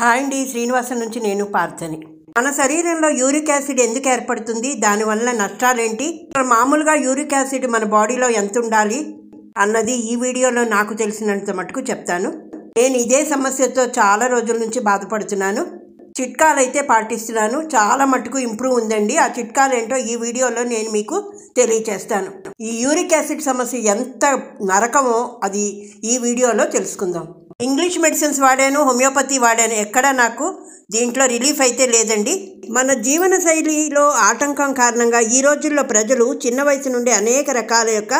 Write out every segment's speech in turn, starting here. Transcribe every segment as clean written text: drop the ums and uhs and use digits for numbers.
Hi అండి, శ్రీనివాసం నుంచి నేను పార్థని. మన శరీరంలో యూరిక్ యాసిడ్ ఎందుకు ఏర్పడుతుంది, దానివల్ల నష్టాలేంటి, మామూలుగా యూరిక్ యాసిడ్ మన బాడీలో ఎంత ఉండాలి అన్నది ఈ వీడియోలో నాకు తెలిసినంత మటుకు చెప్తాను. నేను ఇదే సమస్యతో చాలా రోజుల నుంచి బాధపడుతున్నాను. చిట్కాలు అయితే పాటిస్తున్నాను, చాలా మటుకు ఇంప్రూవ్ ఉందండి. ఆ చిట్కాలు ఏంటో ఈ వీడియోలో నేను మీకు తెలియచేస్తాను. ఈ యూరిక్ యాసిడ్ సమస్య ఎంత నరకమో అది ఈ వీడియోలో తెలుసుకుందాం. ఇంగ్లీష్ మెడిసిన్స్ వాడాను, హోమియోపతి వాడాను, ఎక్కడ నాకు దీంట్లో రిలీఫ్ అయితే లేదండి. మన జీవన శైలిలో ఆటంకం కారణంగా ఈ రోజుల్లో ప్రజలు చిన్న వయసు నుండి అనేక రకాల యొక్క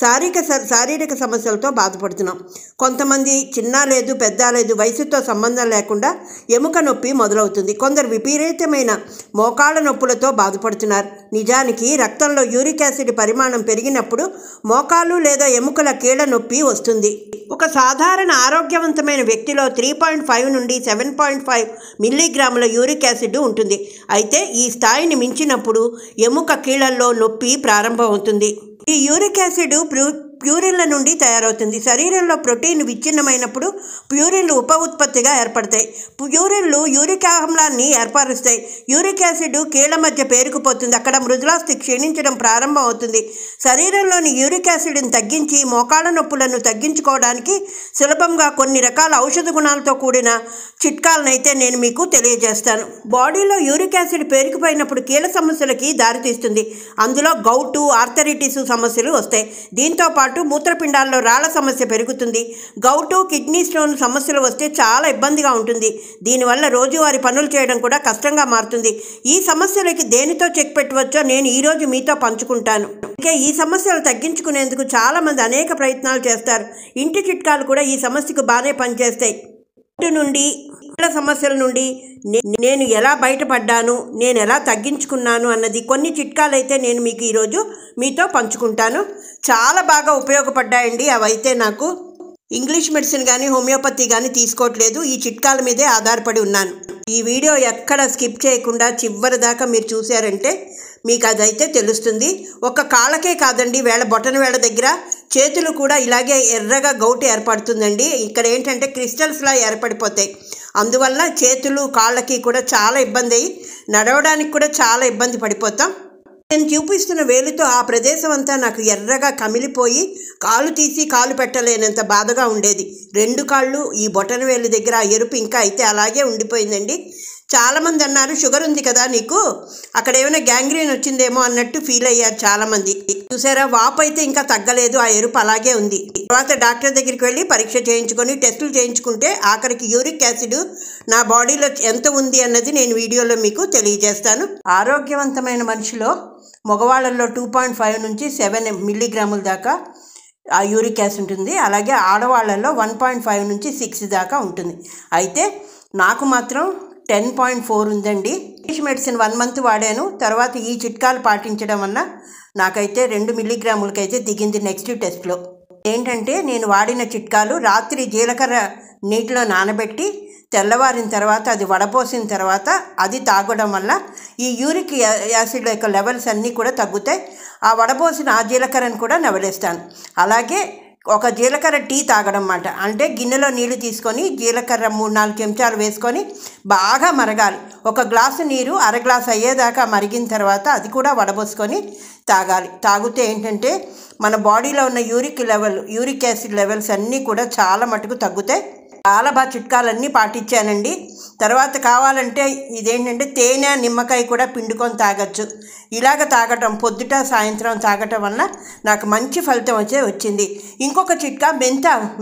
శారీరక సమస్యలతో బాధపడుతున్నాం. కొంతమంది చిన్న లేదు పెద్ద లేదు, వయసుతో సంబంధం లేకుండా ఎముక నొప్పి మొదలవుతుంది. కొందరు విపరీతమైన మోకాళ్ళ నొప్పులతో బాధపడుతున్నారు. నిజానికి రక్తంలో యూరిక్ యాసిడ్ పరిమాణం పెరిగినప్పుడు మోకాలు లేదా ఎముకల కీళ్ళ నొప్పి వస్తుంది. ఒక సాధారణ ఆరోగ్యవంతమైన వ్యక్తిలో 3.5 నుండి 7.5 మిల్లీగ్రాముల యూరిక్ యాసిడ్ ఉంటుంది. అయితే ఈ స్థాయిని మించినప్పుడు ఎముక కీళ్ళల్లో నొప్పి ప్రారంభమవుతుంది. ఈ యూరిక్ యాసిడ్ ప్యూరిన్ల నుండి తయారవుతుంది. శరీరంలో ప్రోటీన్ విచ్ఛిన్నమైనప్పుడు ప్యూరిన్లు ఉప ఉత్పత్తిగా ఏర్పడతాయి. ప్యూరిన్లు యూరిక్ ఆమ్లాన్ని ఏర్పరుస్తాయి. యూరిక్ యాసిడ్ కీళ్ల మధ్య పేరుకుపోతుంది. అక్కడ మృదులాస్థి క్షీణించడం ప్రారంభం అవుతుంది. శరీరంలోని యూరిక్ యాసిడ్ని తగ్గించి మోకాళ్ళ నొప్పులను తగ్గించుకోవడానికి సులభంగా కొన్ని రకాల ఔషధ గుణాలతో కూడిన చిట్కాలనైతే నేను మీకు తెలియజేస్తాను. బాడీలో యూరిక్ యాసిడ్ పేరుకుపోయినప్పుడు కీళ్ళ సమస్యలకి దారితీస్తుంది. అందులో గౌటు, ఆర్థరైటిస్ సమస్యలు వస్తాయి. దీంతో పాటు మూత్రపిండాల్లో రాళ్ల సమస్య పెరుగుతుంది. గౌటు, కిడ్నీ స్టోన్ సమస్యలు వస్తే చాలా ఇబ్బందిగా ఉంటుంది. దీనివల్ల రోజువారీ పనులు చేయడం కూడా కష్టంగా మారుతుంది. ఈ సమస్యలకి దేనితో చెక్ పెట్టవచ్చో నేను ఈరోజు మీతో పంచుకుంటాను. ఇంకా ఈ సమస్యలు తగ్గించుకునేందుకు చాలామంది అనేక ప్రయత్నాలు చేస్తారు. ఇంటి చిట్కాలు కూడా ఈ సమస్యకు బాగానే పనిచేస్తాయి. నుండి సమస్యల నుండి నేను ఎలా బయటపడ్డాను, నేను ఎలా తగ్గించుకున్నాను అన్నది కొన్ని చిట్కాలు అయితే నేను మీకు ఈరోజు మీతో పంచుకుంటాను. చాలా బాగా ఉపయోగపడ్డాయండి. అవైతే నాకు ఇంగ్లీష్ మెడిసిన్ కానీ హోమియోపతి కానీ తీసుకోవట్లేదు, ఈ చిట్కాల మీదే ఆధారపడి ఉన్నాను. ఈ వీడియో ఎక్కడ స్కిప్ చేయకుండా చివరి దాకా మీరు చూశారంటే మీకు అదైతే తెలుస్తుంది. ఒక కాళ్ళకే కాదండి, బొటన వేళ్ళ దగ్గర చేతులు కూడా ఇలాగే ఎర్రగా గౌటు ఏర్పడుతుందండి. ఇక్కడ ఏంటంటే క్రిస్టల్స్లా ఏర్పడిపోతాయి. అందువల్ల చేతులు కాళ్ళకి కూడా చాలా ఇబ్బంది అయ్యి నడవడానికి కూడా చాలా ఇబ్బంది పడిపోతాం. నేను చూపిస్తున్న వేలుతో ఆ ప్రదేశం అంతా నాకు ఎర్రగా కమిలిపోయి కాలు తీసి కాలు పెట్టలేనంత బాధగా ఉండేది. 2 కాళ్ళు ఈ బొటన వేలు దగ్గర ఆ ఎరుపు ఇంకా అయితే అలాగే ఉండిపోయిందండి. చాలామంది అన్నారు, షుగర్ ఉంది కదా నీకు, అక్కడ ఏమైనా గ్యాంగ్రీన్ వచ్చిందేమో అన్నట్టు ఫీల్ అయ్యారు చాలామంది. చూసారా, వాపు అయితే ఇంకా తగ్గలేదు, ఆ ఎరుపు అలాగే ఉంది. తర్వాత డాక్టర్ దగ్గరికి వెళ్ళి పరీక్ష చేయించుకొని టెస్టులు చేయించుకుంటే ఆఖరికి యూరిక్ యాసిడ్ నా బాడీలో ఎంత ఉంది అన్నది నేను వీడియోలో మీకు తెలియజేస్తాను. ఆరోగ్యవంతమైన మనిషిలో మగవాళ్ళల్లో 2.5 నుంచి 7 మిల్లీగ్రాముల దాకా ఆ యూరిక్ యాసిడ్ ఉంటుంది. అలాగే ఆడవాళ్ళల్లో 1.5 నుంచి 6 దాకా ఉంటుంది. అయితే నాకు మాత్రం 10.4 ఉందండి. ఇంగ్లీష్ మెడిసిన్ 1 మంత్ వాడాను. తర్వాత ఈ చిట్కాలు పాటించడం వల్ల నాకైతే 2 మిల్లీగ్రాములకైతే దిగింది నెక్స్ట్ టెస్ట్లో. ఏంటంటే నేను వాడిన చిట్కాలు, రాత్రి జీలకర్ర నీటిలో నానబెట్టి తెల్లవారిన తర్వాత అది వడపోసిన తర్వాత అది తాగడం వల్ల ఈ యూరిక్ యాసిడ్ యొక్క లెవెల్స్ అన్నీ కూడా తగ్గుతాయి. ఆ వడపోసిన ఆ జీలకర్రను కూడా నవలేస్తాను. అలాగే ఒక జీలకర్ర టీ తాగడం అన్నమాట. అంటే గిన్నెలో నీళ్లు తీసుకొని జీలకర్ర 3-4 చెంచాలు వేసుకొని బాగా మరగాలి. ఒక గ్లాసు నీరు అర గ్లాసు అయ్యేదాకా మరిగిన తర్వాత అది కూడా వడబోసుకొని తాగాలి. తాగితే ఏంటంటే మన బాడీలో ఉన్న యూరిక్ యాసిడ్ లెవెల్స్ అన్నీ కూడా చాలా మటుకు తగ్గుతాయి. చాలా బాగా చిట్కాలన్నీ పాటించానండి. తర్వాత కావాలంటే ఇదేంటంటే తేనె, నిమ్మకాయ కూడా పిండుకొని తాగొచ్చు. ఇలాగ తాగటం పొద్దుట సాయంత్రం తాగటం వల్ల నాకు మంచి ఫలితం వచ్చింది. ఇంకొక చిట్కా,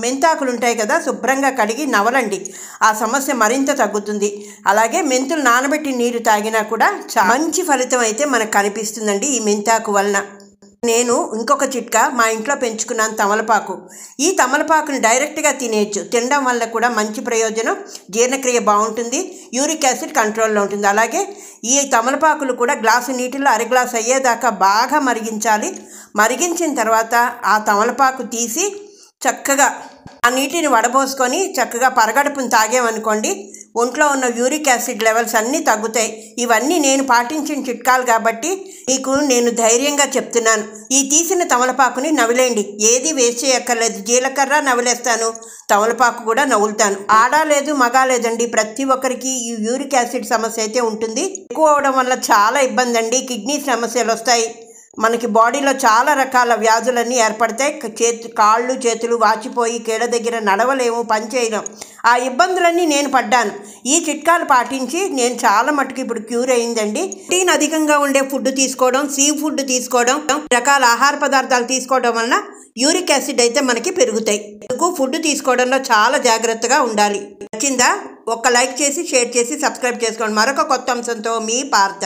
మెంతాకులు ఉంటాయి కదా, శుభ్రంగా కడిగి నవలండి, ఆ సమస్య మరింత తగ్గుతుంది. అలాగే మెంతులు నానబెట్టి నీరు తాగినా కూడా మంచి ఫలితం అయితే మనకు కనిపిస్తుందండి ఈ మెంతాకు వలన. నేను ఇంకొక చిట్కా, మా ఇంట్లో పెంచుకున్నాను తమలపాకు. ఈ తమలపాకుని డైరెక్ట్గా తినేయచ్చు. తినడం వల్ల కూడా మంచి ప్రయోజనం, జీర్ణక్రియ బాగుంటుంది, యూరిక్ యాసిడ్ కంట్రోల్లో ఉంటుంది. అలాగే ఈ తమలపాకులు కూడా గ్లాసు నీటిలో అర గ్లాసు అయ్యేదాకా బాగా మరిగించాలి. మరిగించిన తర్వాత ఆ తమలపాకు తీసి చక్కగా ఆ నీటిని వడబోసుకొని చక్కగా పరగడుపుని తాగామనుకోండి, ఒంట్లో ఉన్న యూరిక్ యాసిడ్ లెవెల్స్ అన్నీ తగ్గుతాయి. ఇవన్నీ నేను పాటించిన చిట్కాలు కాబట్టి మీకు నేను ధైర్యంగా చెప్తున్నాను. ఈ తీసిన తమలపాకుని నవిలేండి, ఏది వేస్ట్ చేయక్కర్లేదు. జీలకర్ర నవిలేస్తాను, తమలపాకు కూడా నవ్వులుతాను. ఆడా లేదు మగా లేదండి, ప్రతి ఒక్కరికి ఈ యూరిక్ యాసిడ్ సమస్య అయితే ఉంటుంది. ఎక్కువ అవడం వల్ల చాలా ఇబ్బంది అండి. కిడ్నీ సమస్యలు వస్తాయి, మనకి బాడీలో చాలా రకాల వ్యాధులన్నీ ఏర్పడతాయి. కాళ్ళు చేతులు వాచిపోయి కీళ్ళ దగ్గర నడవలేము, పని చేయలేము. ఆ ఇబ్బందులన్నీ నేను పడ్డాను. ఈ చిట్కాలు పాటించి నేను చాలా మటుకు ఇప్పుడు క్యూర్ అయిందండి. ప్రోటీన్ అధికంగా ఉండే ఫుడ్ తీసుకోవడం, సీ ఫుడ్ తీసుకోవడం, రకాల ఆహార పదార్థాలు తీసుకోవడం వలన యూరిక్ యాసిడ్ అయితే మనకి పెరుగుతాయి. ఫుడ్ తీసుకోవడంలో చాలా జాగ్రత్తగా ఉండాలి. నచ్చిందా? ఒక్క లైక్ చేసి షేర్ చేసి సబ్స్క్రైబ్ చేసుకోండి. మరొక కొత్త అంశంతో మీ పార్థ.